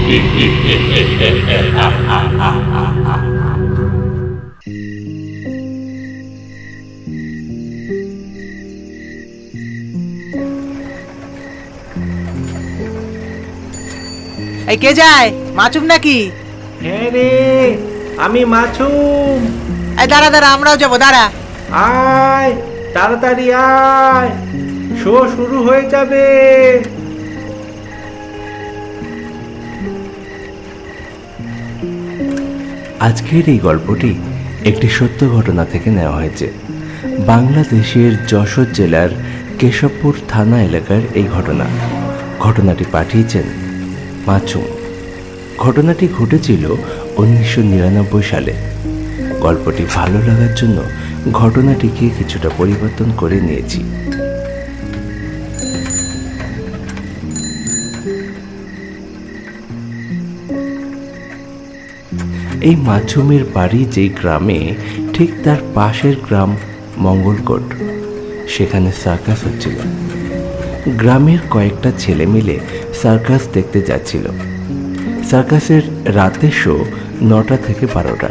এই কে যায়? মাছুম নাকি? হ্যাঁ রে, আমি মাছুম। এই দাঁড়া দাঁড়া, আমরাও যাবো, দাঁড়া। আয় তাড়াতাড়ি আয়, শো শুরু হয়ে যাবে। আজকের এই গল্পটি একটি সত্য ঘটনা থেকে নেওয়া হয়েছে। বাংলাদেশের যশোর জেলার কেশবপুর থানা এলাকার এই ঘটনাটি পাঠিয়েছেন মাছুম। ঘটনাটি ঘটেছিল 1999 সালে। গল্পটি ভালো লাগার জন্য ঘটনাটিকে কিছুটা পরিবর্তন করে নিয়েছি। এই মাছুমের বাড়ি যে গ্রামে, ঠিক তার পাশের গ্রাম মঙ্গলকোট। সেখানে সার্কাস হচ্ছিল। গ্রামের কয়েকটা ছেলে মিলে সার্কাস দেখতে যাচ্ছিল। সার্কাসের রাতের শো 9টা থেকে 12টা।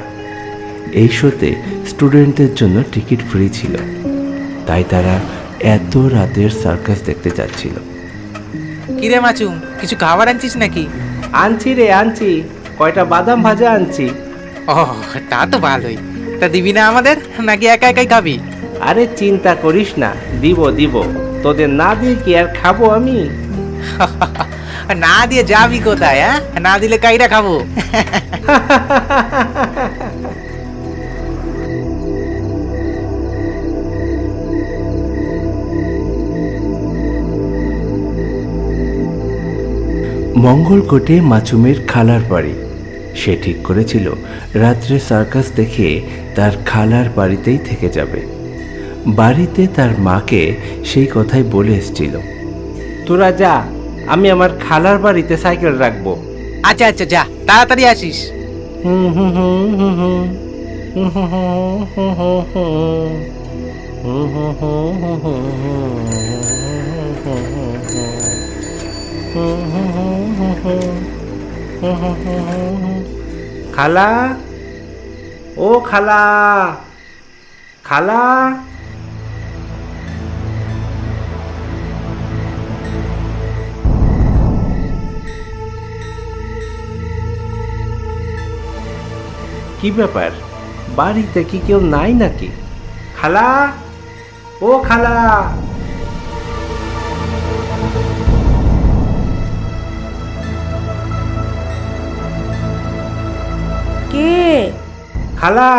এই শোতে স্টুডেন্টদের জন্য টিকিট ফ্রি ছিল, তাই তারা এত রাতের সার্কাস দেখতে যাচ্ছিল। কিরে মাছুম, কিছু খাবার আনছিস নাকি? আনছি রে, আনছি। কয়টা বাদাম ভাজা আনছি। ও, তা তো ভালোই। তা দিবি না আমাদের, নাকি একা একাই খাবি? আরে চিন্তা করিস না, দিব দিব। তোদের না দিয়ে কি আর খাবো আমি? না দিয়ে যাবি কোথায়? হ্যাঁ, না দিলে কাইরা খাবো? মঙ্গলকোটে মাছুমের খালার বাড়ি। সে ঠিক করেছিল রাত্রে সার্কাস দেখে তার খালার বাড়িতেই থেকে যাবে। বাড়িতে তার মাকে সেই কথাই বলে এসেছিল। তোরা যা, আমি আমার খালার বাড়িতে সাইকেল রাখবো। আচ্ছা আচ্ছা, যা তাড়াতাড়ি আসিস। খালা, ও খালা, খালা। কি ব্যাপার, বাড়িতে কি কেউ নাই নাকি? খালা, ও খালা। কে? খালা,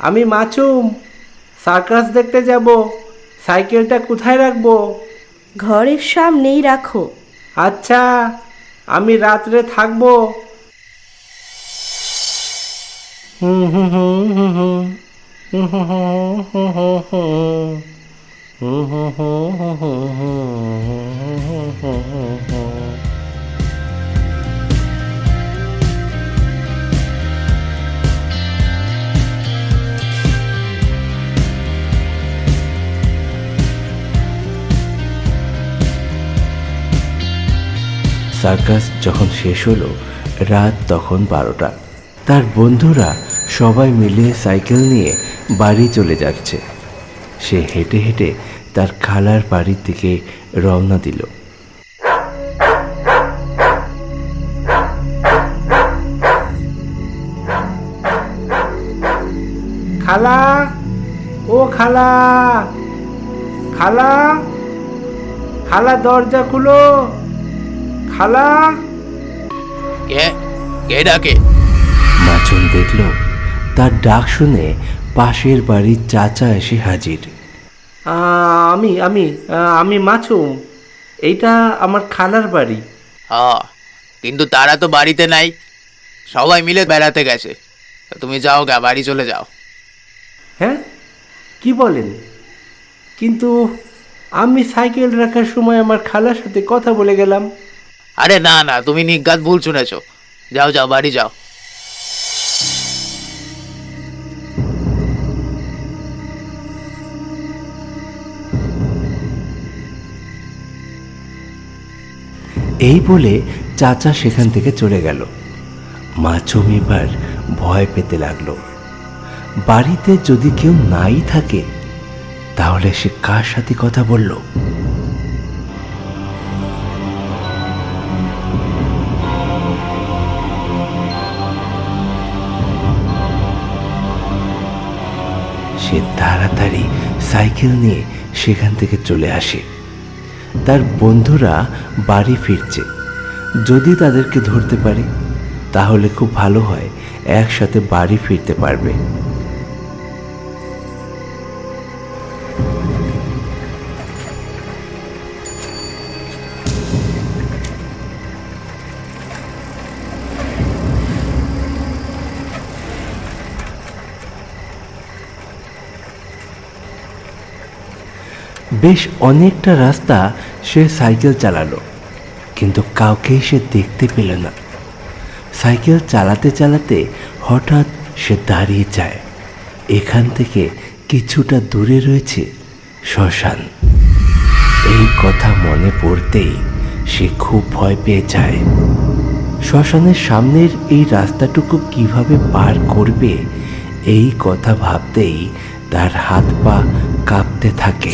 আমি মাছুম। সার্কাস দেখতে যাব। সাইকেলটা কোথায় রাখবো? ঘরের সামনেই রাখো। আচ্ছা, আমি রাত্রে থাকবো। সার্কাস যখন শেষ হলো, রাত তখন 12টা। তার বন্ধুরা সবাই মিলে সাইকেল নিয়ে বাড়ি চলে যাচ্ছে। সে হেঁটে হেঁটে তার খালার বাড়ির দিকে রওনা দিল। খালা, ও খালা, খালা, খালা দরজা খুলো। খালা। কে ডাকে? মাছুম দেখল তার ডাক শুনে পাশের বাড়ির চাচা এসে হাজির। আমি আমি আমি মাছুম। এইটা আমার খালার বাড়ি। কিন্তু তারা তো বাড়িতে নাই, সবাই মিলে বেড়াতে গেছে। তুমি যাও গা, বাড়ি চলে যাও। হ্যাঁ, কি বলেন? কিন্তু আমি সাইকেল রাখার সময় আমার খালার সাথে কথা বলে গেলাম। আরে না না, তুমি নিজ্ঞাত ভুল শুনেছো। যাও যাও, বাড়ি যাও। এই বলে চাচা সেখান থেকে চলে গেল। মাছুম এবার ভয় পেতে লাগলো। বাড়িতে যদি কেউ নাই থাকে তাহলে সে কার সাথে কথা বলল? সে তাড়াতাড়ি সাইকেল নিয়ে সেখান থেকে চলে আসে। তার বন্ধুরা বাড়ি ফিরছে, যদি তাদেরকে ধরতে পারে তাহলে খুব ভালো হয়, একসাথে বাড়ি ফিরতে পারবে। বেশ অনেকটা রাস্তা সে সাইকেল চালালো, কিন্তু কাউকেই সে দেখতে পেল না। সাইকেল চালাতে চালাতে হঠাৎ সে দাঁড়িয়ে যায়। এখান থেকে কিছুটা দূরে রয়েছে শ্মশান। এই কথা মনে পড়তেই সে খুব ভয় পেয়ে যায়। শ্মশানের সামনের এই রাস্তাটুকু কিভাবে পার করবে, এই কথা ভাবতেই তার হাত পা কাঁপতে থাকে।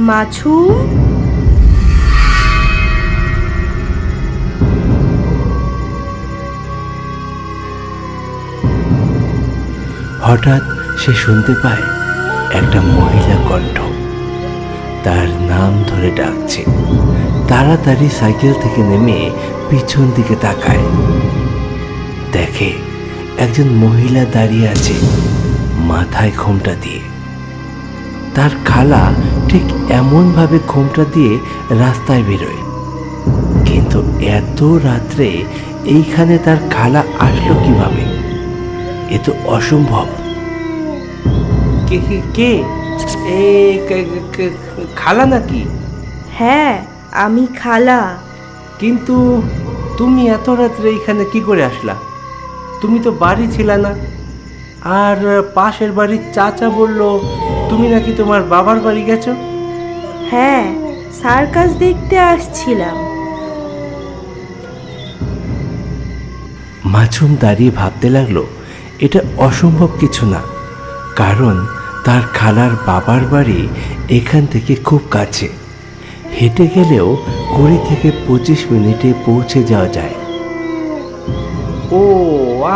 মাছুম, হঠাৎ সে শুনতে পায় একটা মহিলা কণ্ঠ তার নাম ধরে ডাকছে। তাড়াতাড়ি সাইকেল থেকে নেমে পিছন দিকে তাকায়, দেখে একজন মহিলা দাঁড়িয়ে আছে মাথায় ঘোমটা দিয়ে। তার খালা ঠিক এমনভাবে ঘোমটা দিয়ে রাস্তায় বেরোয়, কিন্তু এত রাত্রে এইখানে তার খালা আসলো কিভাবে? এ তো অসম্ভব। কে কে কে এ খালা নাকি? হ্যাঁ আমি খালা। কিন্তু তুমি এত রাত্রে এখানে কি করে আসলা? তুমি তো বাড়ি ছিলা না। আর পাশের বাড়ির চাচা বলল তুমি নাকি তোমার বাবার বাড়ি গেছো। হ্যাঁ, সার্কাস দেখতে আসছিলাম। মাছুম দাঁড়িয়ে ভাবতে লাগলো এটা অসম্ভব কিছু না, কারণ তার খালার বাবার বাড়ি এখান থেকে খুব কাছে। হেঁটে গেলেও 20 থেকে 25 মিনিটে পৌঁছে যাওয়া যায়। ও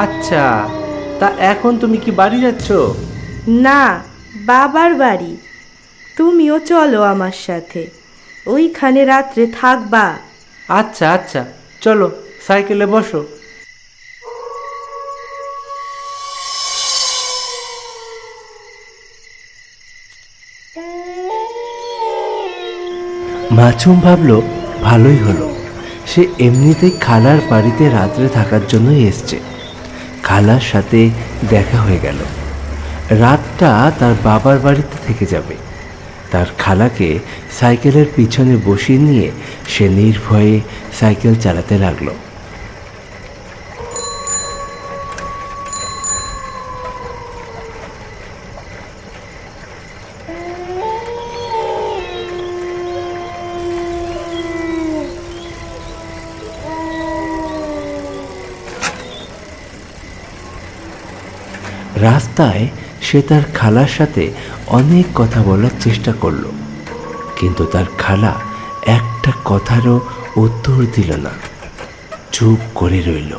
আচ্ছা, তা এখন তুমি কি বাড়ি যাচ্ছ? না, বাবার বাড়ি। তুমিও চলো আমার সাথে, ওইখানে রাত্রে থাকবা। আচ্ছা আচ্ছা, চলো সাইকেলে বসো। মাছুম ভাবল ভালোই হলো, সে এমনিতেই খালার বাড়িতে রাত্রে থাকার জন্যই এসছে। খালার সাথে দেখা হয়ে গেল, রাতটা তার বাবার বাড়িতে থেকে যাবে। তার খালাকে সাইকেলের পিছনে বসিয়ে নিয়ে সে নির্ভয়ে সাইকেল চালাতে লাগলো। রাস্তায় সে তার খালার সাথে অনেক কথা বলার চেষ্টা করলো, কিন্তু তার খালা একটা কথারও উত্তর দিল না, চুপ করে রইল।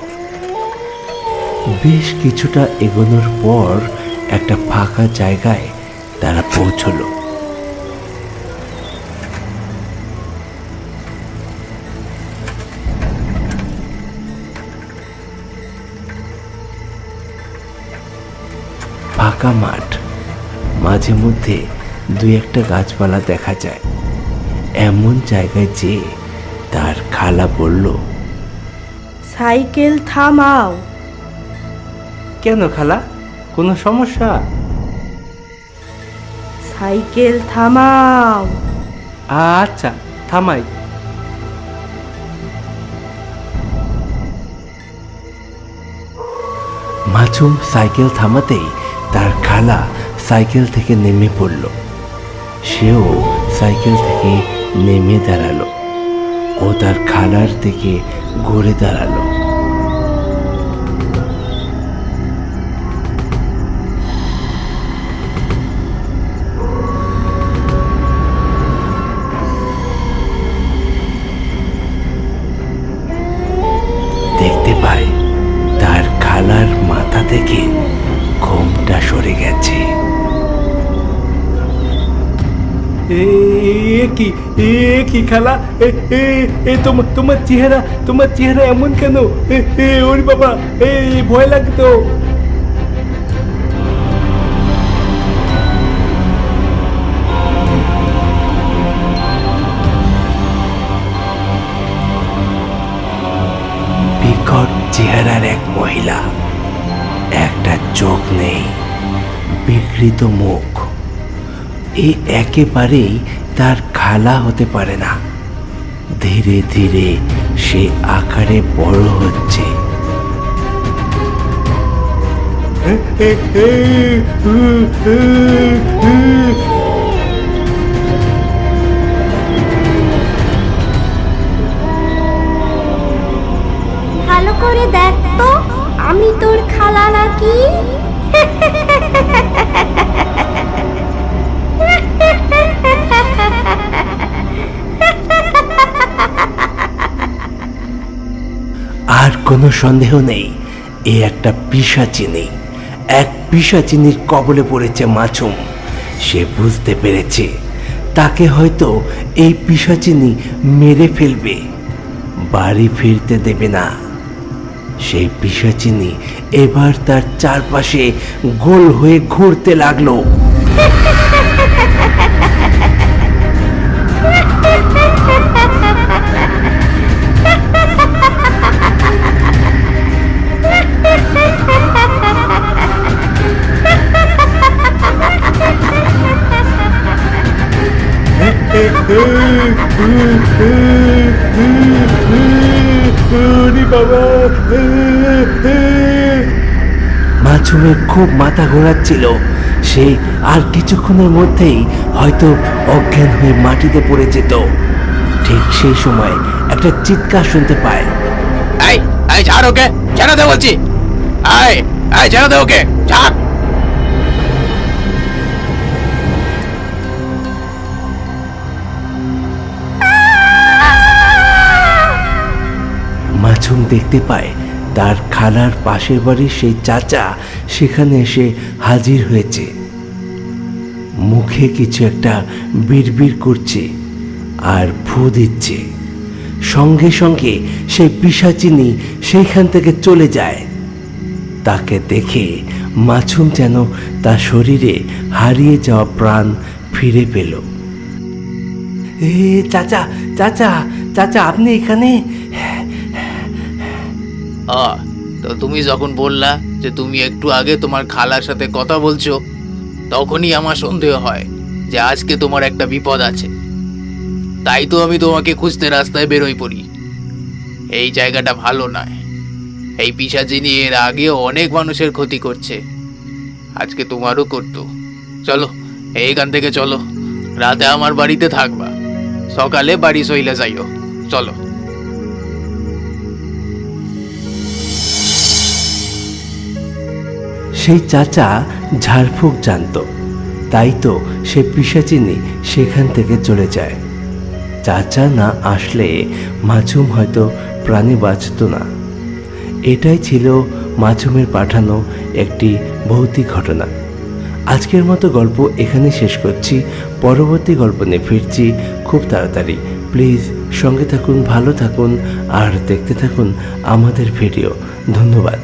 বেশ কিছুটা এগোনোর পর একটা ফাঁকা জায়গায় তারা পৌঁছলো। ফাঁকা মাঠ, মাঝে মধ্যে দুই একটা গাছপালা দেখা যায়। এমন জায়গায় যে তার খালা বলল, সাইকেল থামাও। কেন খালা, কোনো সমস্যা? সাইকেল থামাও। আচ্ছা থামাই। মাছুম সাইকেল থামাতেই তার খালা সাইকেল থেকে নেমে পড়ল। সেও সাইকেল থেকে নেমে দাঁড়ালো ও তার খালার দিকে ঘুরে দাঁড়ালো। দেখতে পায় তার খালার মাথা থেকে ঘোমটা সরে গেছে। এ কি খালা, তোমার চেহারা এমন কেন? ওরে বাবা, ভয় লাগতো। বিকট চেহারার এক মহিলা, একটা চোখ নেই, বিকৃত মুখ। এ একেবারেই তার খালা হতে পারে না। ধীরে ধীরে সে আকারে বড় হচ্ছে। ভালো করে দেখ তো, আমি তোর খালা নাকি? আর কোনো সন্দেহ নেই, এ একটা পিশাচিনী। এক পিশাচিনীর কবলে পড়েছে মাছুম। সে বুঝতে পেরেছে তাকে হয়তো এই পিশাচিনী মেরে ফেলবে, বাড়ি ফিরতে দেবে না। সেই পিশাচিনী এবার তার চারপাশে গোল হয়ে ঘুরতে লাগলো। মাছুমের খুব মাথা ঘোরাচ্ছিল। সে আর কিছুক্ষণের মধ্যেই হয়তো অজ্ঞান হয়ে মাটিতে পড়ে যেত। ঠিক সেই সময় একটা চিৎকার শুনতে পায়। এই ছাড় ওকে, ছেড়ে দে বলছি। ছেড়ে দে ওকে, ছাড়। মাছুম দেখতে পায় তার খালার পাশের বাড়ির সেই চাচা সেখানে এসে হাজির হয়েছে। মুখে কিছু একটা বিড়বিড় করছে আর ফু দিচ্ছে। সঙ্গে সঙ্গে সেই পিশাচিনী সেইখান থেকে চলে যায়। তাকে দেখে মাছুম যেন তার শরীরে হারিয়ে যাওয়া প্রাণ ফিরে পেল। চাচা চাচা চাচা, আপনি এখানে? তো তুমি যখন বললা যে তুমি একটু আগে তোমার খালার সাথে কথা বলছো, তখনই আমার সন্দেহ হয় যে আজকে তোমার একটা বিপদ আছে। তাই তো আমি তোমাকে খুঁজতে রাস্তায় বেরোই পড়ি। এই জায়গাটা ভালো নয়। এই পিশাচিনী এর আগেও অনেক মানুষের ক্ষতি করছে, আজকে তোমারও করতো। চলো এইখান থেকে চলো, রাতে আমার বাড়িতে থাকবা, সকালে বাড়ি সইলে যাইও। চলো। সেই চাচা ঝাড়ফুঁক জানত, তাই তো সে পিশাচিনী সেখান থেকে চলে যায়। চাচা না আসলে মাছুম হয়তো প্রাণে বাঁচত না। এটাই ছিল মাছুমের পাঠানো একটি ভৌতিক ঘটনা। আজকের মতো গল্প এখানে শেষ করছি। পরবর্তী গল্প নিয়ে ফিরছি খুব তাড়াতাড়ি। প্লিজ সঙ্গে থাকুন, ভালো থাকুন আর দেখতে থাকুন আমাদের ভিডিও। ধন্যবাদ।